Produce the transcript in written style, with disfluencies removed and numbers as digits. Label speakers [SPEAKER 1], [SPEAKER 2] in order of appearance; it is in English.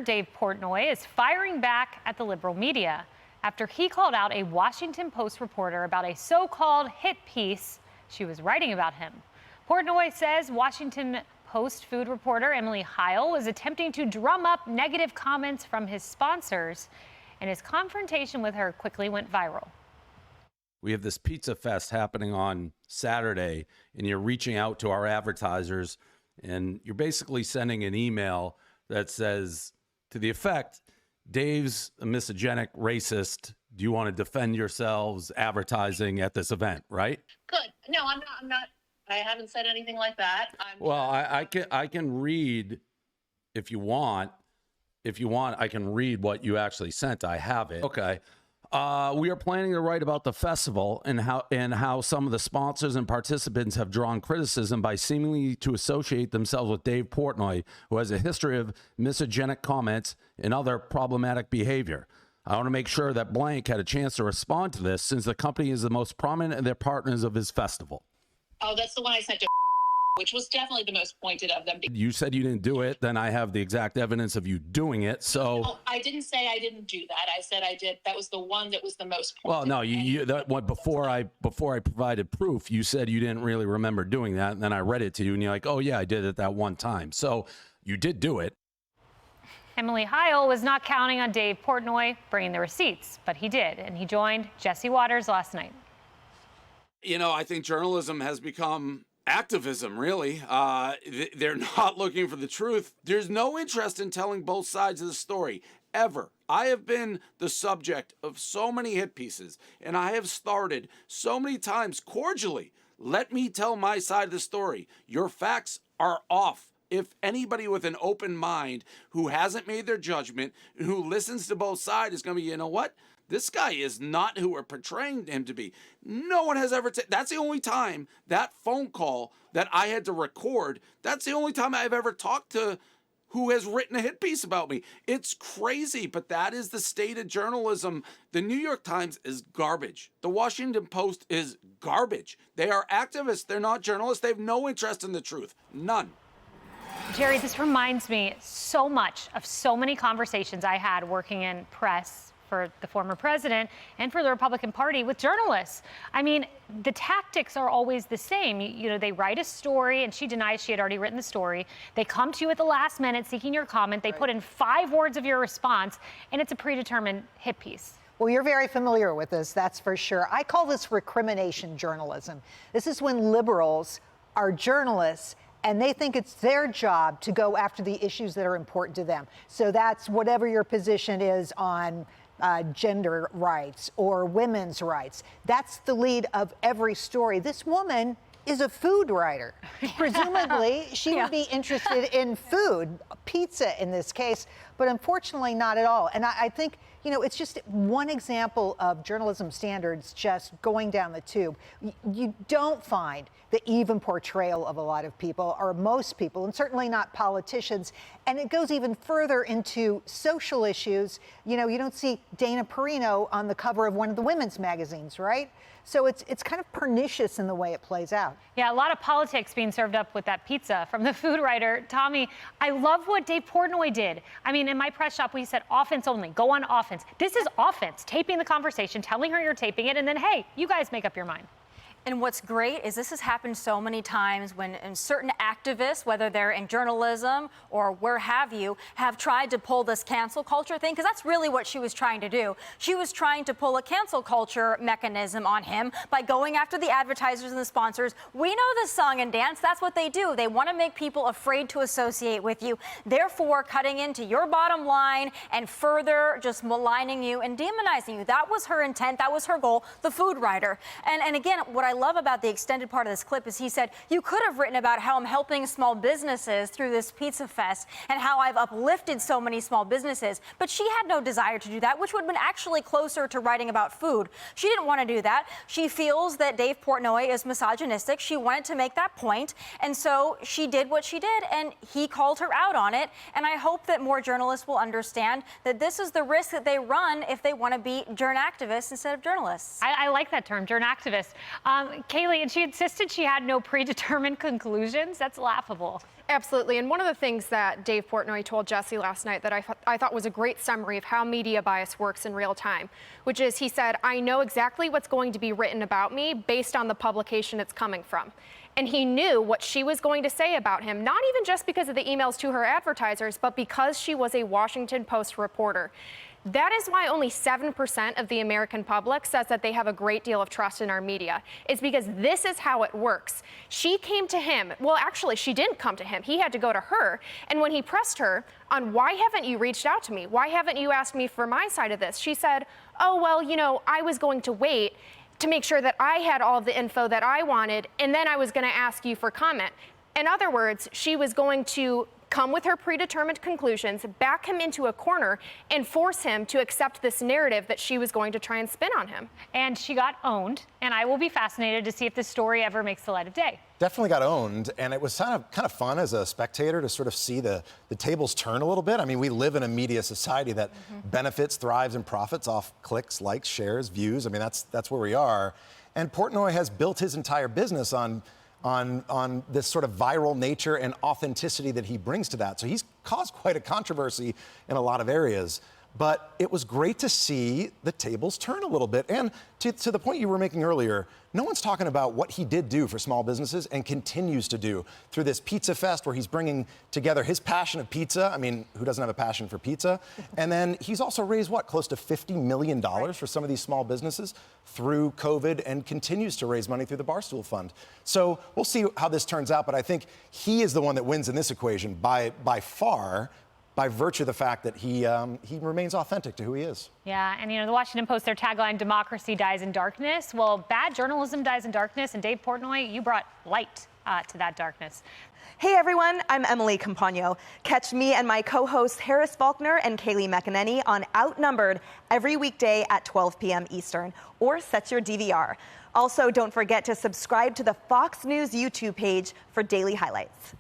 [SPEAKER 1] Dave Portnoy is firing back at the liberal media after he called out a Washington Post reporter about a so-called hit piece she was writing about him. Portnoy says Washington Post food reporter Emily Heil was attempting to drum up negative comments from his sponsors, and his confrontation with her quickly went viral.
[SPEAKER 2] We have this pizza fest happening on Saturday, and you're reaching out to our advertisers, and you're basically sending an email that says, to the effect, Dave's a misogynist, racist. Do you want to defend yourselves advertising at this event, right?
[SPEAKER 3] Good. No, I'm not. I haven't said anything like that.
[SPEAKER 2] I can read if you want. If you want, I can read what you actually sent. I have it. Okay. We are planning to write about the festival and how some of the sponsors and participants have drawn criticism by seemingly to associate themselves with Dave Portnoy, who has a history of misogynic comments and other problematic behavior. I want to make sure that blank had a chance to respond to this, since the company is the most prominent of their partners of his festival.
[SPEAKER 3] Oh, that's the one I sent to, which was definitely the most pointed of them.
[SPEAKER 2] You said you didn't do it. Then I have the exact evidence of you doing it. So
[SPEAKER 3] no, I didn't say I didn't do that. I said I did. That was the one that was the most pointed.
[SPEAKER 2] Well, no, before I provided proof, you said you didn't really remember doing that. And then I read it to you and you're like, oh, yeah, I did it that one time. So you did do it.
[SPEAKER 1] Emily Heil was not counting on Dave Portnoy bringing the receipts, but he did. And he joined Jesse Waters last night.
[SPEAKER 2] You know, I think journalism has become activism, really. They're not looking for the truth. There's no interest in telling both sides of the story, ever. I have been the subject of so many hit pieces, and I have started so many times cordially, let me tell my side of the story. Your facts are off. If anybody with an open mind who hasn't made their judgment, who listens to both sides, is going to be, you know what? This guy is not who we're portraying him to be. No one has ever, that's the only time, that phone call that I had to record, that's the only time I've ever talked to who has written a hit piece about me. It's crazy, but that is the state of journalism. The New York Times is garbage. The Washington Post is garbage. They are activists. They're not journalists. They have no interest in the truth. None.
[SPEAKER 1] Jerry, this reminds me so much of so many conversations I had working in press for the former president and for the Republican Party with journalists. I mean, the tactics are always the same. You know, they write a story, and she denies she had already written the story. They come to you at the last minute seeking your comment. They put in 5 words of your response, and it's a predetermined hit piece.
[SPEAKER 4] Well, you're very familiar with this, that's for sure. I call this recrimination journalism. This is when liberals are journalists and they think it's their job to go after the issues that are important to them. So that's whatever your position is on gender rights or women's rights. That's the lead of every story. This woman is a food writer. Presumably, she would be interested in food, pizza in this case, but unfortunately not at all. And I think, you know, it's just one example of journalism standards just going down the tube. You don't find the even portrayal of a lot of people, or most people, and certainly not politicians. And it goes even further into social issues. You know, you don't see Dana Perino on the cover of one of the women's magazines, right? So it's kind of pernicious in the way it plays out.
[SPEAKER 1] Yeah, a lot of politics being served up with that pizza from the food writer. Tommy, I love what Dave Portnoy did. I mean, in my press shop, we said offense only, go on offense. This is offense, taping the conversation, telling her you're taping it, and then, hey, you guys make up your mind.
[SPEAKER 5] And what's great is this has happened so many times when certain activists, whether they're in journalism or where have you, have tried to pull this cancel culture thing, because that's really what she was trying to do. She was trying to pull a cancel culture mechanism on him by going after the advertisers and the sponsors. We know this song and dance. That's what they do. They want to make people afraid to associate with you, therefore cutting into your bottom line and further just maligning you and demonizing you. That was her intent. That was her goal, the food writer. And again, what I love about the extended part of this clip is he said, you could have written about how I'm helping small businesses through this pizza fest and how I've uplifted so many small businesses. But she had no desire to do that, which would have been actually closer to writing about food. She didn't want to do that. She feels that Dave Portnoy is misogynistic. She wanted to make that point. And so she did what she did, and he called her out on it. And I hope that more journalists will understand that this is the risk that they run if they want to be journ activists instead of journalists.
[SPEAKER 1] I like that term, journ activist. Kayleigh, and she insisted she had no predetermined conclusions. That's laughable.
[SPEAKER 6] Absolutely. And one of the things that Dave Portnoy told Jesse last night that I thought was a great summary of how media bias works in real time, which is he said, I know exactly what's going to be written about me based on the publication it's coming from. And he knew what she was going to say about him, not even just because of the emails to her advertisers, but because she was a Washington Post reporter. That is why only 7% of the American public says that they have a great deal of trust in our media. It's because this is how it works. She came to him. Well, actually, she didn't come to him. He had to go to her. And when he pressed her on why haven't you reached out to me? Why haven't you asked me for my side of this? She said, oh, well, you know, I was going to wait to make sure that I had all of the info that I wanted, and then I was going to ask you for comment. In other words, she was going to come with her predetermined conclusions, back him into a corner, and force him to accept this narrative that she was going to try and spin on him.
[SPEAKER 1] And she got owned, and I will be fascinated to see if this story ever makes the light of day.
[SPEAKER 7] Definitely got owned, and it was kind of fun as a spectator to sort of see the tables turn a little bit. I mean, we live in a media society that benefits, thrives, and profits off clicks, likes, shares, views. I mean, that's where we are. And Portnoy has built his entire business on this sort of viral nature and authenticity that he brings to that. So he's caused quite a controversy in a lot of areas. But it was great to see the tables turn a little bit. And to the point you were making earlier, no one's talking about what he did do for small businesses and continues to do through this Pizza Fest where he's bringing together his passion of pizza. I mean, who doesn't have a passion for pizza? And then he's also raised, close to $50 million for some of these small businesses through COVID and continues to raise money through the Bartsool Fund. So we'll see how this turns out. But I think he is the one that wins in this equation by far, by virtue of the fact that he remains authentic to who he is.
[SPEAKER 1] Yeah, and you know, the Washington Post, their tagline, democracy dies in darkness. Well, bad journalism dies in darkness, and Dave Portnoy, you brought light to that darkness.
[SPEAKER 8] Hey everyone, I'm Emily Campagno. Catch me and my co-hosts Harris Faulkner and Kayleigh McEnany on Outnumbered every weekday at 12 p.m. Eastern, or set your DVR. Also, don't forget to subscribe to the Fox News YouTube page for daily highlights.